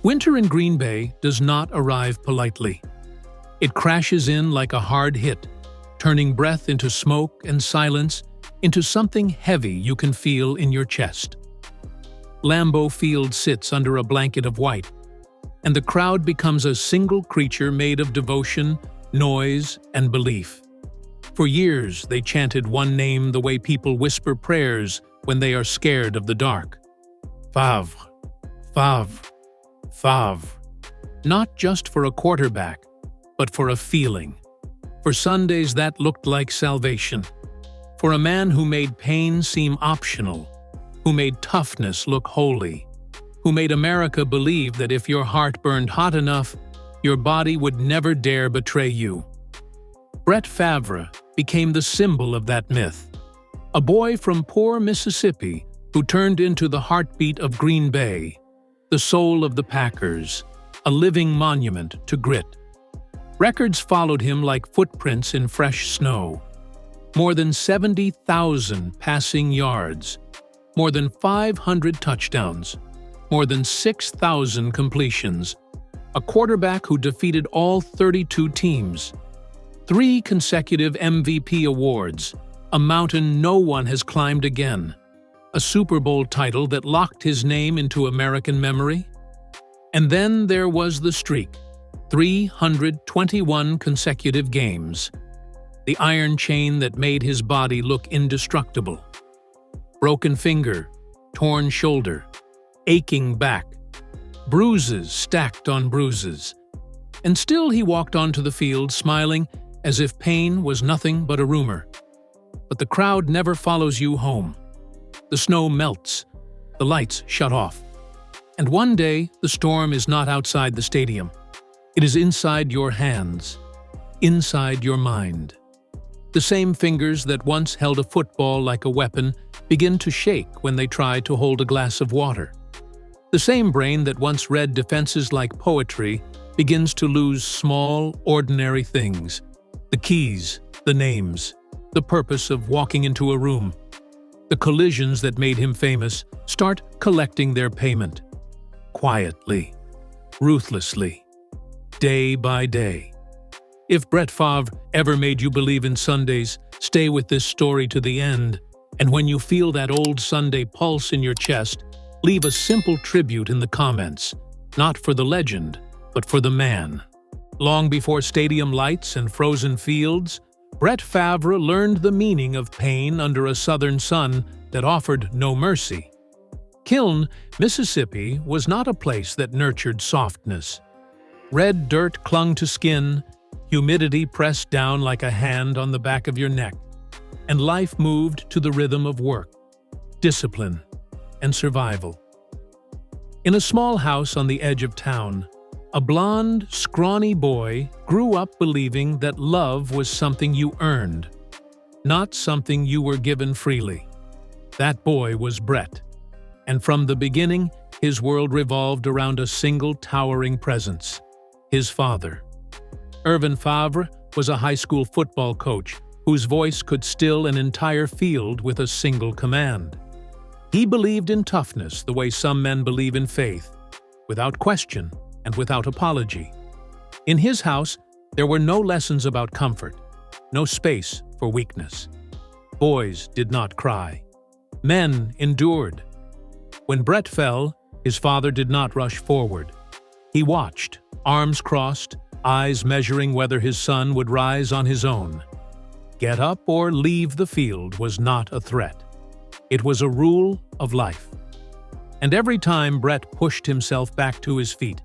Winter in Green Bay does not arrive politely. It crashes in like a hard hit, turning breath into smoke and silence into something heavy you can feel in your chest. Lambeau Field sits under a blanket of white, and the crowd becomes a single creature made of devotion, noise, and belief. For years, they chanted one name the way people whisper prayers when they are scared of the dark. Favre, Favre, Favre. Not just for a quarterback, but for a feeling. For Sundays that looked like salvation. For a man who made pain seem optional, who made toughness look holy, who made America believe that if your heart burned hot enough, your body would never dare betray you. Brett Favre became the symbol of that myth. A boy from poor Mississippi who turned into the heartbeat of Green Bay, the soul of the Packers, a living monument to grit. Records followed him like footprints in fresh snow. More than 70,000 passing yards, more than 500 touchdowns, more than 6,000 completions, a quarterback who defeated all 32 teams, 3 consecutive MVP awards, a mountain no one has climbed again, a Super Bowl title that locked his name into American memory. And then there was the streak, 321 consecutive games, the iron chain that made his body look indestructible. Broken finger, torn shoulder, aching back, bruises stacked on bruises. And still he walked onto the field smiling as if pain was nothing but a rumor. But the crowd never follows you home. The snow melts, the lights shut off. And one day, the storm is not outside the stadium. It is inside your hands, inside your mind. The same fingers that once held a football like a weapon begin to shake when they try to hold a glass of water. The same brain that once read defenses like poetry begins to lose small, ordinary things. The keys, the names, the purpose of walking into a room. The collisions that made him famous start collecting their payment. Quietly, ruthlessly, day by day. If Brett Favre ever made you believe in Sundays, stay with this story to the end, and when you feel that old Sunday pulse in your chest, leave a simple tribute in the comments, not for the legend, but for the man. Long before stadium lights and frozen fields, Brett Favre learned the meaning of pain under a southern sun that offered no mercy. Kiln, Mississippi, was not a place that nurtured softness. Red dirt clung to skin, humidity pressed down like a hand on the back of your neck, and life moved to the rhythm of work, discipline, and survival. In a small house on the edge of town, a blond, scrawny boy grew up believing that love was something you earned, not something you were given freely. That boy was Brett, and from the beginning, his world revolved around a single towering presence, his father. Irvin Favre was a high school football coach whose voice could still an entire field with a single command. He believed in toughness the way some men believe in faith, without question and without apology. In his house, there were no lessons about comfort, no space for weakness. Boys did not cry. Men endured. When Brett fell, his father did not rush forward. He watched, arms crossed, eyes measuring whether his son would rise on his own. Get up or leave the field was not a threat. It was a rule of life. And every time Brett pushed himself back to his feet,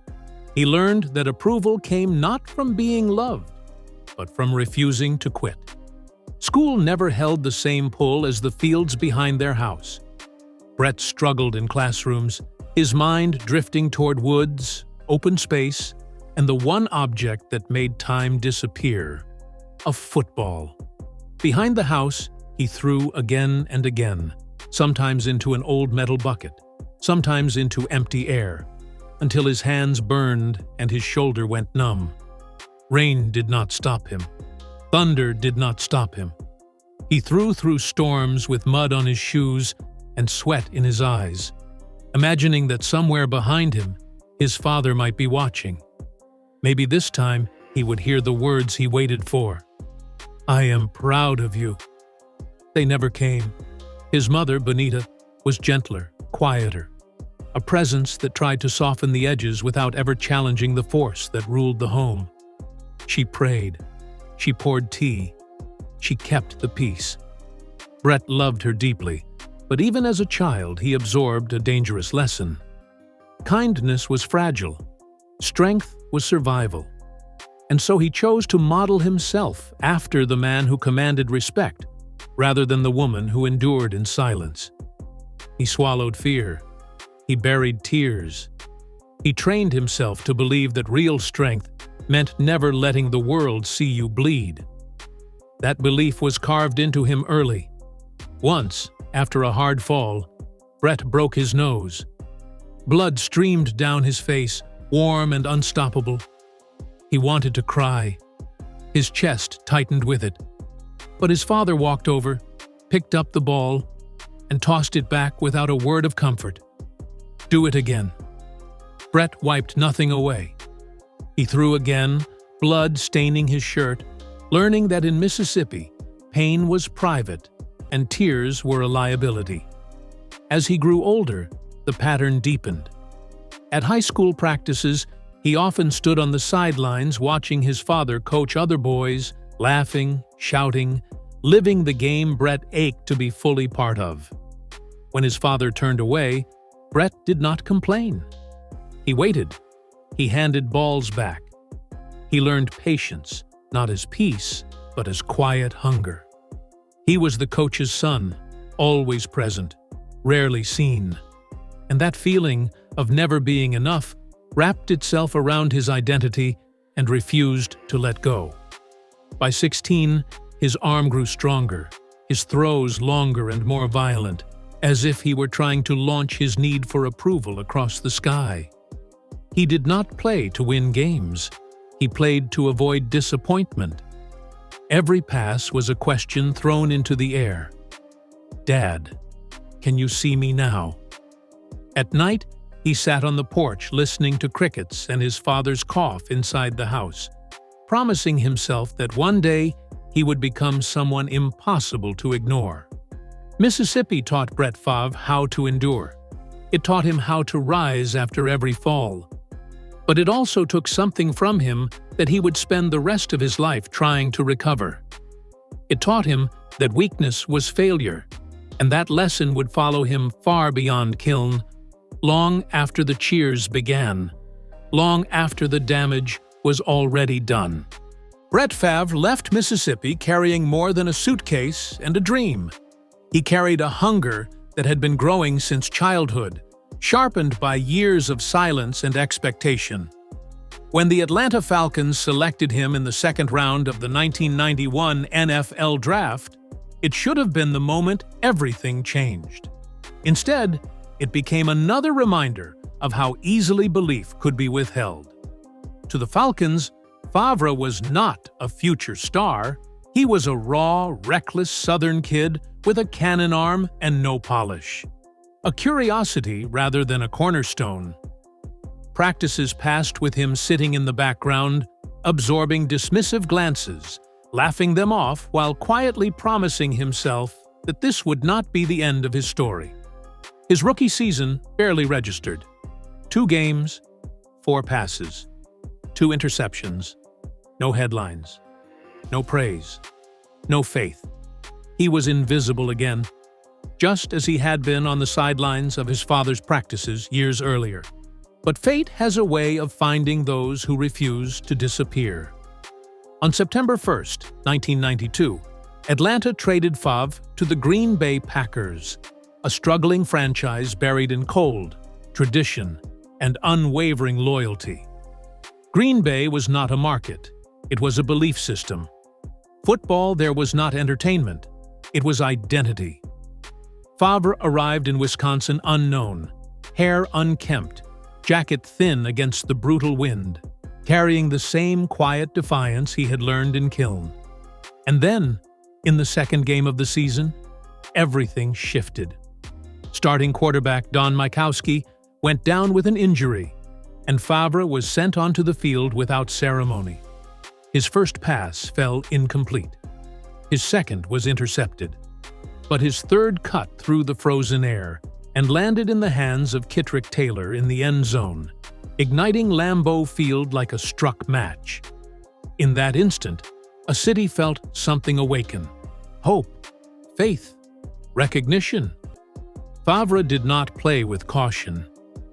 he learned that approval came not from being loved, but from refusing to quit. School never held the same pull as the fields behind their house. Brett struggled in classrooms, his mind drifting toward woods, open space, and the one object that made time disappear, a football. Behind the house, he threw again and again, sometimes into an old metal bucket, sometimes into empty air, until his hands burned and his shoulder went numb. Rain did not stop him. Thunder did not stop him. He threw through storms with mud on his shoes and sweat in his eyes, imagining that somewhere behind him, His father might be watching. Maybe this time he would hear the words he waited for. "I am proud of you." They never came. His mother, Bonita, was gentler, quieter, a presence that tried to soften the edges without ever challenging the force that ruled the home. She prayed. She poured tea. She kept the peace. Brett loved her deeply, but even as a child he absorbed a dangerous lesson. Kindness was fragile. Strength was survival. And so he chose to model himself after the man who commanded respect, rather than the woman who endured in silence. He swallowed fear. He buried tears. He trained himself to believe that real strength meant never letting the world see you bleed. That belief was carved into him early. Once, after a hard fall, Brett broke his nose. Blood streamed down his face, warm and unstoppable. He wanted to cry. His chest tightened with it. But his father walked over, picked up the ball, and tossed it back without a word of comfort. "Do it again." Brett wiped nothing away. He threw again, blood staining his shirt, learning that in Mississippi, pain was private and tears were a liability. As he grew older, the pattern deepened. At high school practices, he often stood on the sidelines watching his father coach other boys, laughing, shouting, living the game Brett ached to be fully part of. When his father turned away, Brett did not complain. He waited. He handed balls back. He learned patience, not as peace, but as quiet hunger. He was the coach's son, always present, rarely seen. And that feeling of never being enough wrapped itself around his identity and refused to let go. By 16, his arm grew stronger, his throws longer and more violent, as if he were trying to launch his need for approval across the sky. He did not play to win games. He played to avoid disappointment. Every pass was a question thrown into the air. "Dad, can you see me now?" At night, he sat on the porch listening to crickets and his father's cough inside the house, promising himself that one day he would become someone impossible to ignore. Mississippi taught Brett Favre how to endure. It taught him how to rise after every fall. But it also took something from him that he would spend the rest of his life trying to recover. It taught him that weakness was failure, and that lesson would follow him far beyond Kiln, long after the cheers began, long after the damage was already done. Brett Favre left Mississippi carrying more than a suitcase and a dream. He carried a hunger that had been growing since childhood, sharpened by years of silence and expectation. When the Atlanta Falcons selected him in the second round of the 1991 NFL Draft, it should have been the moment everything changed. Instead, it became another reminder of how easily belief could be withheld. To the Falcons, Favre was not a future star. He was a raw, reckless Southern kid with a cannon arm and no polish. A curiosity rather than a cornerstone. Practices passed with him sitting in the background, absorbing dismissive glances, laughing them off while quietly promising himself that this would not be the end of his story. His rookie season barely registered. 2 games, 4 passes, 2 interceptions, no headlines, no praise, no faith. He was invisible again, just as he had been on the sidelines of his father's practices years earlier. But fate has a way of finding those who refuse to disappear. On September 1st, 1992, Atlanta traded Favre to the Green Bay Packers, a struggling franchise buried in cold, tradition, and unwavering loyalty. Green Bay was not a market, it was a belief system. Football there was not entertainment, it was identity. Favre arrived in Wisconsin unknown, hair unkempt, jacket thin against the brutal wind, carrying the same quiet defiance he had learned in Kiln. And then, in the second game of the season, everything shifted. Starting quarterback Don Majkowski went down with an injury. and Favre was sent onto the field without ceremony. His first pass fell incomplete. His second was intercepted, but his third cut through the frozen air and landed in the hands of Kitrick Taylor in the end zone, igniting Lambeau Field like a struck match. In that instant, a city felt something awaken: hope, faith, recognition. Favre did not play with caution.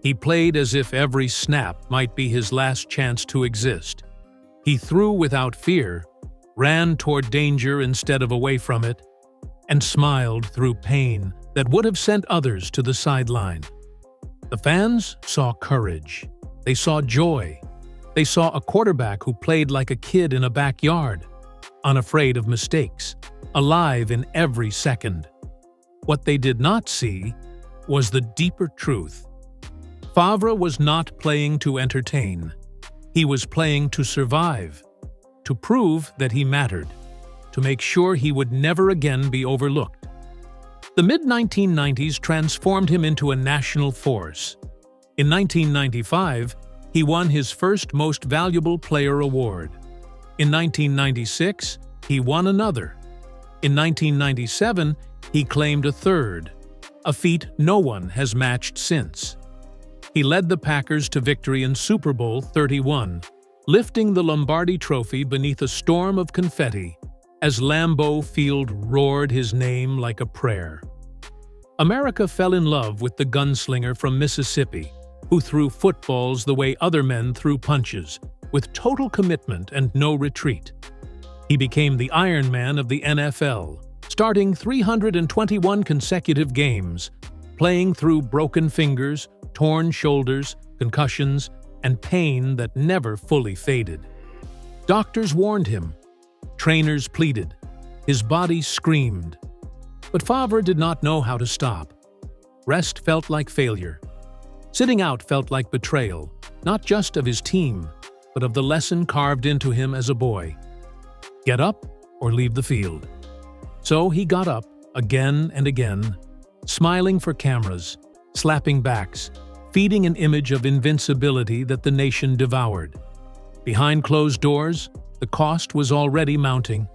He played as if every snap might be his last chance to exist. He threw without fear, ran toward danger instead of away from it, and smiled through pain that would have sent others to the sideline. The fans saw courage. They saw joy. They saw a quarterback who played like a kid in a backyard, unafraid of mistakes, alive in every second. What they did not see was the deeper truth. Favre was not playing to entertain. He was playing to survive, to prove that he mattered, to make sure he would never again be overlooked. The mid-1990s transformed him into a national force. In 1995, he won his first Most Valuable Player award. In 1996, he won another. In 1997, he claimed a third, a feat no one has matched since. He led the Packers to victory in Super Bowl 31, lifting the Lombardi Trophy beneath a storm of confetti as Lambeau Field roared his name like a prayer. America fell in love with the gunslinger from Mississippi, who threw footballs the way other men threw punches, with total commitment and no retreat. He became the Iron Man of the NFL, starting 321 consecutive games, playing through broken fingers, torn shoulders, concussions, and pain that never fully faded. Doctors warned him. Trainers pleaded. His body screamed. But Favre did not know how to stop. Rest felt like failure. Sitting out felt like betrayal, not just of his team, but of the lesson carved into him as a boy. Get up or leave the field. So he got up again and again, smiling for cameras, slapping backs, feeding an image of invincibility that the nation devoured. Behind closed doors, the cost was already mounting.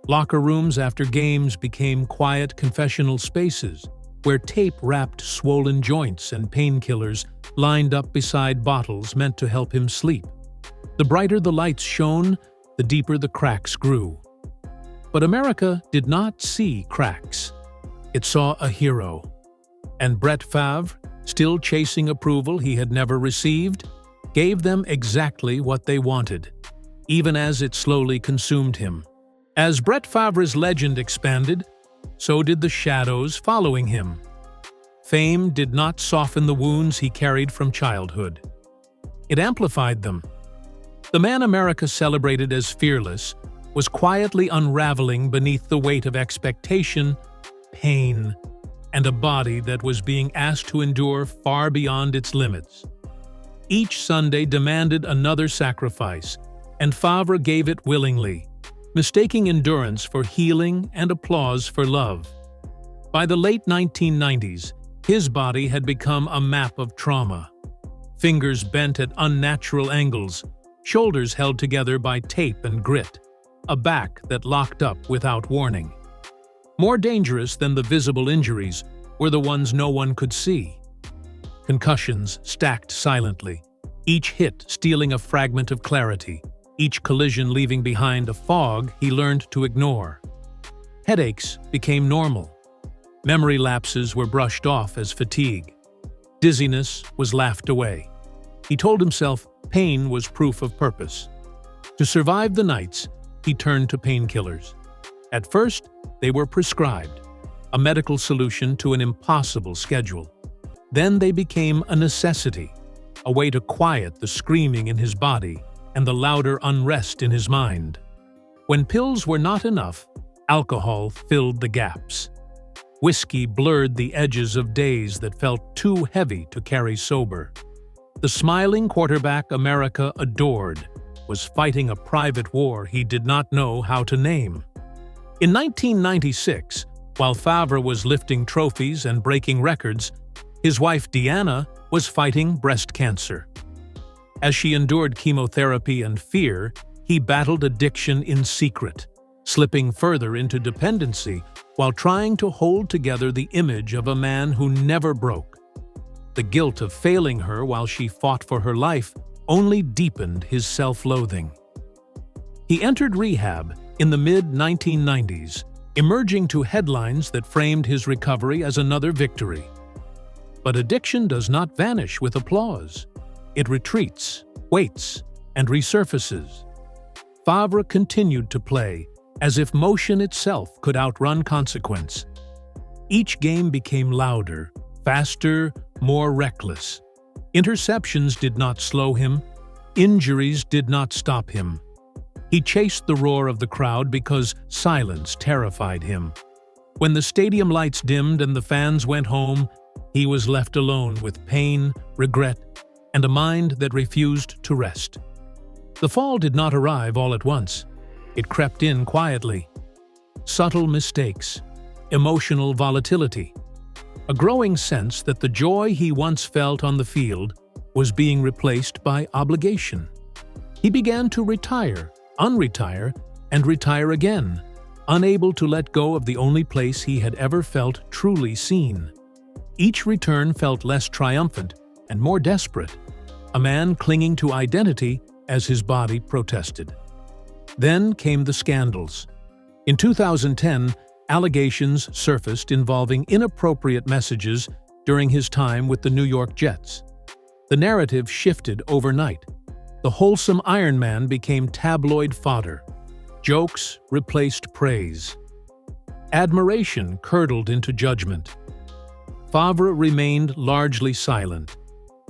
Locker rooms after games became quiet confessional spaces, where tape-wrapped swollen joints and painkillers lined up beside bottles meant to help him sleep. The brighter the lights shone, the deeper the cracks grew. But America did not see cracks. It saw a hero. And Brett Favre, still chasing approval he had never received, gave them exactly what they wanted, even as it slowly consumed him. As Brett Favre's legend expanded, so did the shadows following him. Fame did not soften the wounds he carried from childhood. It amplified them. The man America celebrated as fearless was quietly unraveling beneath the weight of expectation, pain, and a body that was being asked to endure far beyond its limits. Each Sunday demanded another sacrifice, and Favre gave it willingly, mistaking endurance for healing and applause for love. By the late 1990s, his body had become a map of trauma. Fingers bent at unnatural angles, shoulders held together by tape and grit, a back that locked up without warning. More dangerous than the visible injuries were the ones no one could see. Concussions stacked silently, each hit stealing a fragment of clarity, each collision leaving behind a fog he learned to ignore. Headaches became normal. Memory lapses were brushed off as fatigue. Dizziness was laughed away. He told himself pain was proof of purpose. To survive the nights, he turned to painkillers. At first, they were prescribed, a medical solution to an impossible schedule. Then they became a necessity, a way to quiet the screaming in his body and the louder unrest in his mind. When pills were not enough, alcohol filled the gaps. Whiskey blurred the edges of days that felt too heavy to carry sober. The smiling quarterback America adored was fighting a private war he did not know how to name. In 1996, while Favre was lifting trophies and breaking records, his wife Deanna was fighting breast cancer. As she endured chemotherapy and fear, he battled addiction in secret, slipping further into dependency while trying to hold together the image of a man who never broke. The guilt of failing her while she fought for her life only deepened his self-loathing. He entered rehab in the mid-1990s, emerging to headlines that framed his recovery as another victory. But addiction does not vanish with applause. It retreats, waits, and resurfaces. Favre continued to play, as if motion itself could outrun consequence. Each game became louder, faster, more reckless. Interceptions did not slow him. Injuries did not stop him. He chased the roar of the crowd because silence terrified him. When the stadium lights dimmed and the fans went home, he was left alone with pain, regret, and a mind that refused to rest. The fall did not arrive all at once. It crept in quietly. Subtle mistakes, emotional volatility, a growing sense that the joy he once felt on the field was being replaced by obligation. He began to retire, unretire, and retire again, unable to let go of the only place he had ever felt truly seen. Each return felt less triumphant and more desperate, a man clinging to identity as his body protested. Then came the scandals. In 2010, allegations surfaced involving inappropriate messages during his time with the New York Jets. The narrative shifted overnight. The wholesome Iron Man became tabloid fodder. Jokes replaced praise. Admiration curdled into judgment. Favre remained largely silent,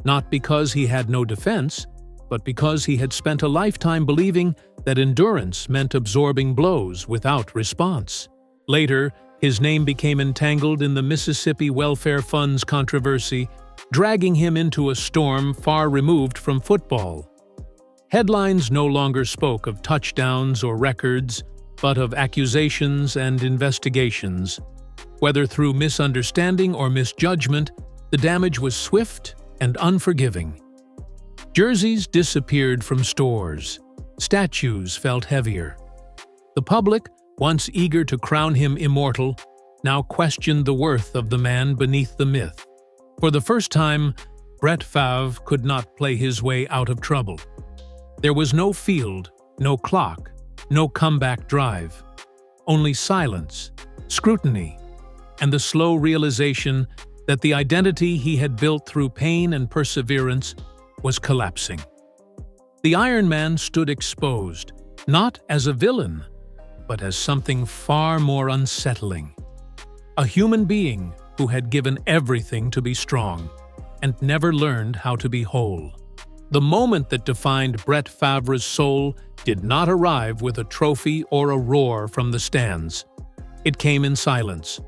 not because he had no defense, but because he had spent a lifetime believing that endurance meant absorbing blows without response. Later, his name became entangled in the Mississippi Welfare Fund's controversy, dragging him into a storm far removed from football. Headlines no longer spoke of touchdowns or records, but of accusations and investigations. Whether through misunderstanding or misjudgment, the damage was swift and unforgiving. Jerseys disappeared from stores. Statues felt heavier. The public, once eager to crown him immortal, now questioned the worth of the man beneath the myth. For the first time, Brett Favre could not play his way out of trouble. There was no field, no clock, no comeback drive. Only silence, scrutiny, and the slow realization that the identity he had built through pain and perseverance was collapsing. The Iron Man stood exposed, not as a villain, but as something far more unsettling. A human being who had given everything to be strong and never learned how to be whole. The moment that defined Brett Favre's soul did not arrive with a trophy or a roar from the stands. It came in silence.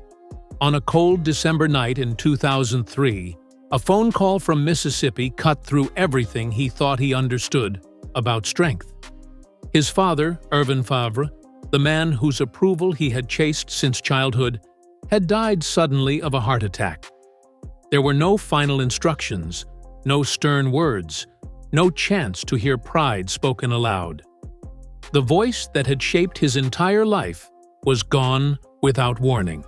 On a cold December night in 2003, a phone call from Mississippi cut through everything he thought he understood about strength. His father, Irvin Favre, the man whose approval he had chased since childhood, had died suddenly of a heart attack. There were no final instructions, no stern words, no chance to hear pride spoken aloud. The voice that had shaped his entire life was gone without warning.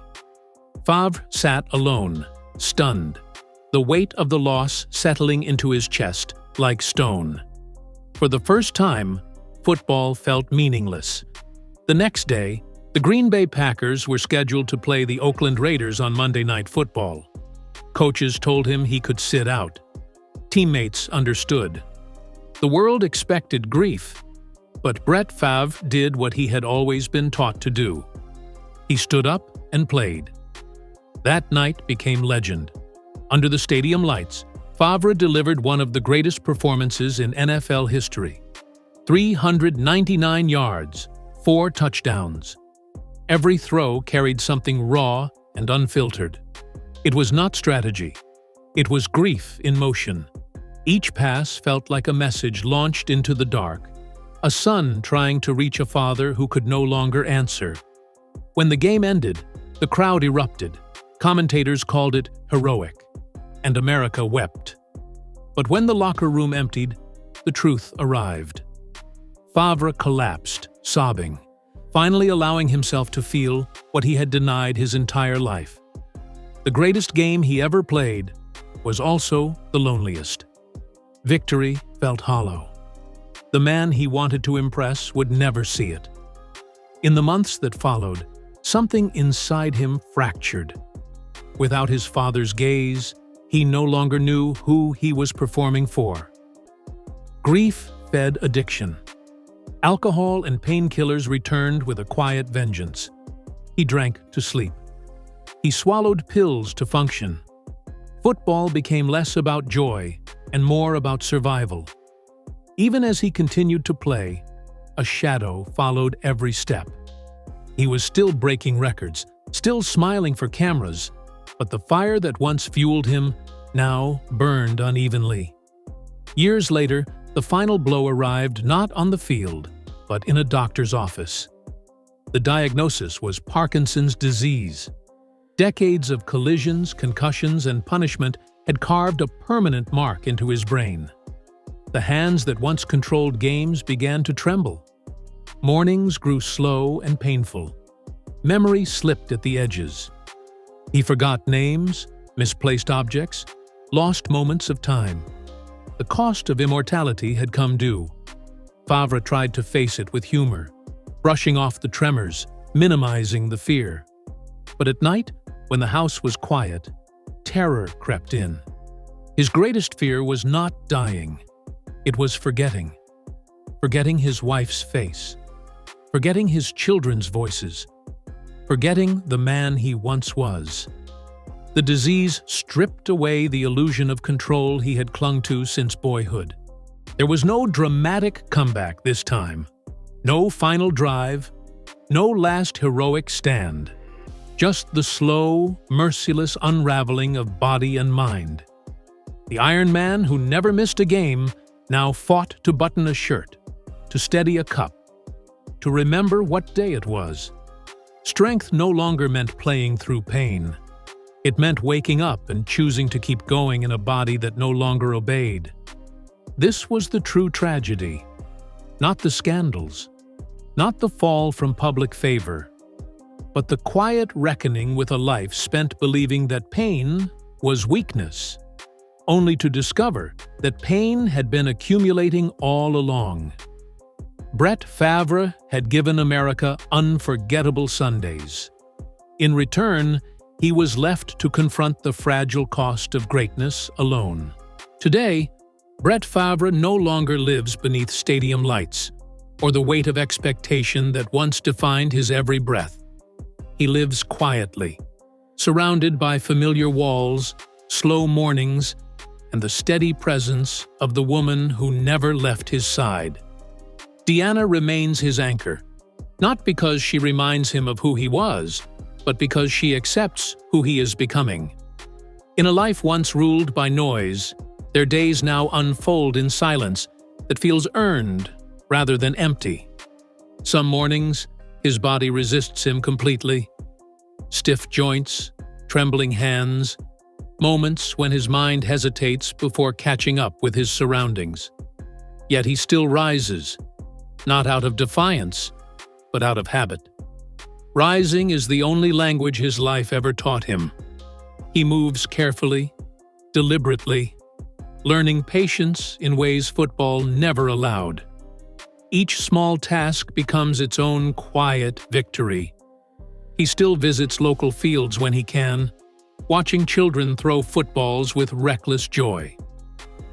Favre sat alone, stunned, the weight of the loss settling into his chest like stone. For the first time, football felt meaningless. The next day, the Green Bay Packers were scheduled to play the Oakland Raiders on Monday Night Football. Coaches told him he could sit out. Teammates understood. The world expected grief, but Brett Favre did what he had always been taught to do. He stood up and played. That night became legend. Under the stadium lights, Favre delivered one of the greatest performances in NFL history. 399 yards, 4 touchdowns. Every throw carried something raw and unfiltered. It was not strategy. It was grief in motion. Each pass felt like a message launched into the dark, a son trying to reach a father who could no longer answer. When the game ended, the crowd erupted. Commentators called it heroic, and America wept. But when the locker room emptied, the truth arrived. Favre collapsed, sobbing, finally allowing himself to feel what he had denied his entire life. The greatest game he ever played was also the loneliest. Victory felt hollow. The man he wanted to impress would never see it. In the months that followed, something inside him fractured. Without his father's gaze, he no longer knew who he was performing for. Grief fed addiction. Alcohol and painkillers returned with a quiet vengeance. He drank to sleep. He swallowed pills to function. Football became less about joy and more about survival. Even as he continued to play, a shadow followed every step. He was still breaking records, still smiling for cameras, but the fire that once fueled him now burned unevenly. Years later, the final blow arrived not on the field, but in a doctor's office. The diagnosis was Parkinson's disease. Decades of collisions, concussions, and punishment had carved a permanent mark into his brain. The hands that once controlled games began to tremble. Mornings grew slow and painful. Memory slipped at the edges. He forgot names, misplaced objects, lost moments of time. The cost of immortality had come due. Favre tried to face it with humor, brushing off the tremors, minimizing the fear. But at night, when the house was quiet, terror crept in. His greatest fear was not dying. It was forgetting. Forgetting his wife's face. Forgetting his children's voices. Forgetting the man he once was. The disease stripped away the illusion of control he had clung to since boyhood. There was no dramatic comeback this time. No final drive. No last heroic stand. Just the slow, merciless unraveling of body and mind. The Iron Man who never missed a game now fought to button a shirt, to steady a cup, to remember what day it was. Strength no longer meant playing through pain. It meant waking up and choosing to keep going in a body that no longer obeyed. This was the true tragedy. Not the scandals. Not the fall from public favor. But the quiet reckoning with a life spent believing that pain was weakness, only to discover that pain had been accumulating all along. Brett Favre had given America unforgettable Sundays. In return, he was left to confront the fragile cost of greatness alone. Today, Brett Favre no longer lives beneath stadium lights or the weight of expectation that once defined his every breath. He lives quietly, surrounded by familiar walls, slow mornings, and the steady presence of the woman who never left his side. Deanna remains his anchor, not because she reminds him of who he was, but because she accepts who he is becoming. In a life once ruled by noise, their days now unfold in silence that feels earned rather than empty. Some mornings, his body resists him completely. Stiff joints, trembling hands, moments when his mind hesitates before catching up with his surroundings. Yet he still rises, not out of defiance, but out of habit. Rising is the only language his life ever taught him. He moves carefully, deliberately, learning patience in ways football never allowed. Each small task becomes its own quiet victory. He still visits local fields when he can, watching children throw footballs with reckless joy.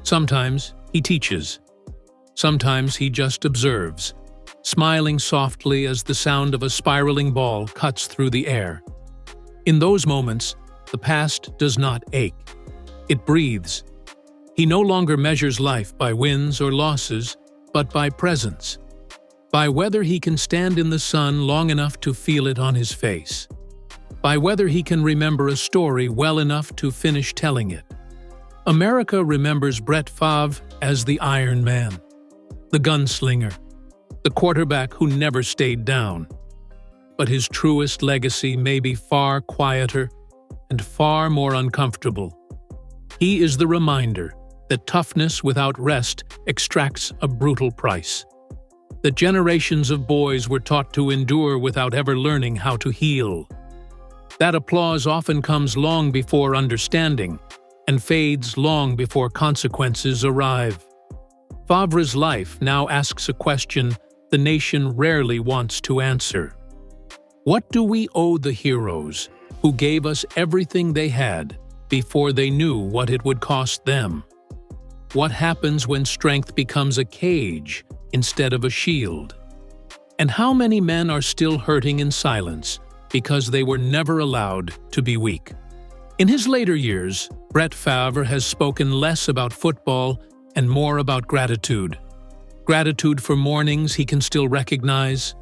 Sometimes he teaches. Sometimes he just observes, smiling softly as the sound of a spiraling ball cuts through the air. In those moments, the past does not ache. It breathes. He no longer measures life by wins or losses, but by presence. By whether he can stand in the sun long enough to feel it on his face. By whether he can remember a story well enough to finish telling it. America remembers Brett Favre as the Iron Man, the gunslinger, the quarterback who never stayed down. But his truest legacy may be far quieter and far more uncomfortable. He is the reminder that toughness without rest extracts a brutal price. That generations of boys were taught to endure without ever learning how to heal. That applause often comes long before understanding and fades long before consequences arrive. Favre's life now asks a question the nation rarely wants to answer. What do we owe the heroes who gave us everything they had before they knew what it would cost them? What happens when strength becomes a cage instead of a shield? And how many men are still hurting in silence because they were never allowed to be weak? In his later years, Brett Favre has spoken less about football and more about gratitude. Gratitude for mornings he can still recognize.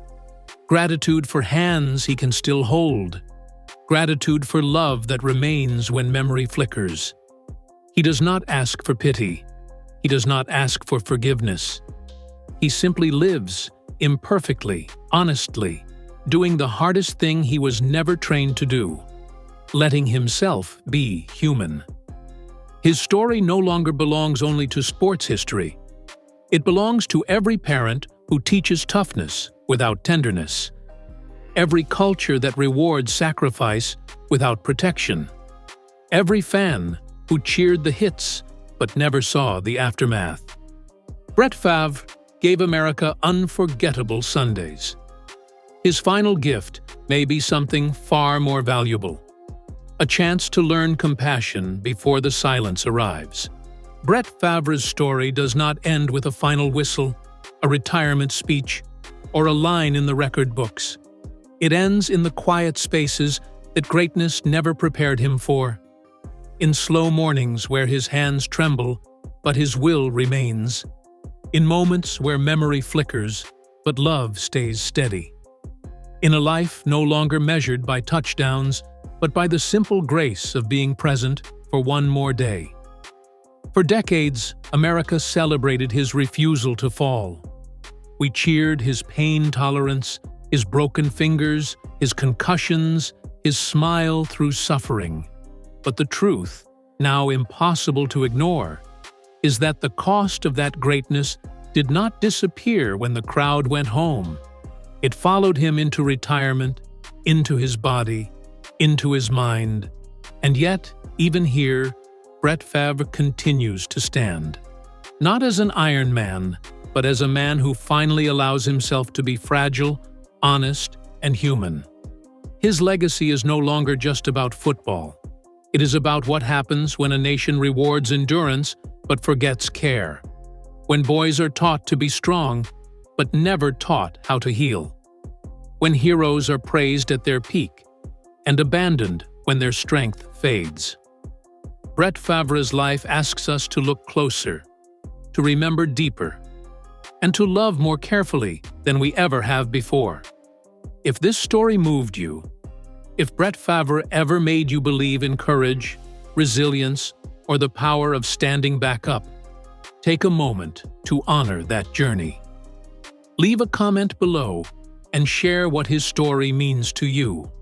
Gratitude for hands he can still hold. Gratitude for love that remains when memory flickers. He does not ask for pity. He does not ask for forgiveness. He simply lives, imperfectly, honestly, doing the hardest thing he was never trained to do, letting himself be human. His story no longer belongs only to sports history. It belongs to every parent who teaches toughness without tenderness, every culture that rewards sacrifice without protection, every fan who cheered the hits but never saw the aftermath. Brett Favre gave America unforgettable Sundays. His final gift may be something far more valuable: a chance to learn compassion before the silence arrives. Brett Favre's story does not end with a final whistle, a retirement speech, or a line in the record books. It ends in the quiet spaces that greatness never prepared him for. In slow mornings where his hands tremble, but his will remains. In moments where memory flickers, but love stays steady. In a life no longer measured by touchdowns, but by the simple grace of being present for one more day. For decades, America celebrated his refusal to fall. We cheered his pain tolerance, his broken fingers, his concussions, his smile through suffering. But the truth, now impossible to ignore, is that the cost of that greatness did not disappear when the crowd went home. It followed him into retirement, into his body, into his mind. And yet, even here, Brett Favre continues to stand. Not as an Iron Man, but as a man who finally allows himself to be fragile, honest, and human. His legacy is no longer just about football. It is about what happens when a nation rewards endurance but forgets care. When boys are taught to be strong, but never taught how to heal. When heroes are praised at their peak and abandoned when their strength fades. Brett Favre's life asks us to look closer, to remember deeper, and to love more carefully than we ever have before. If this story moved you, if Brett Favre ever made you believe in courage, resilience, or the power of standing back up, take a moment to honor that journey. Leave a comment below and share what his story means to you.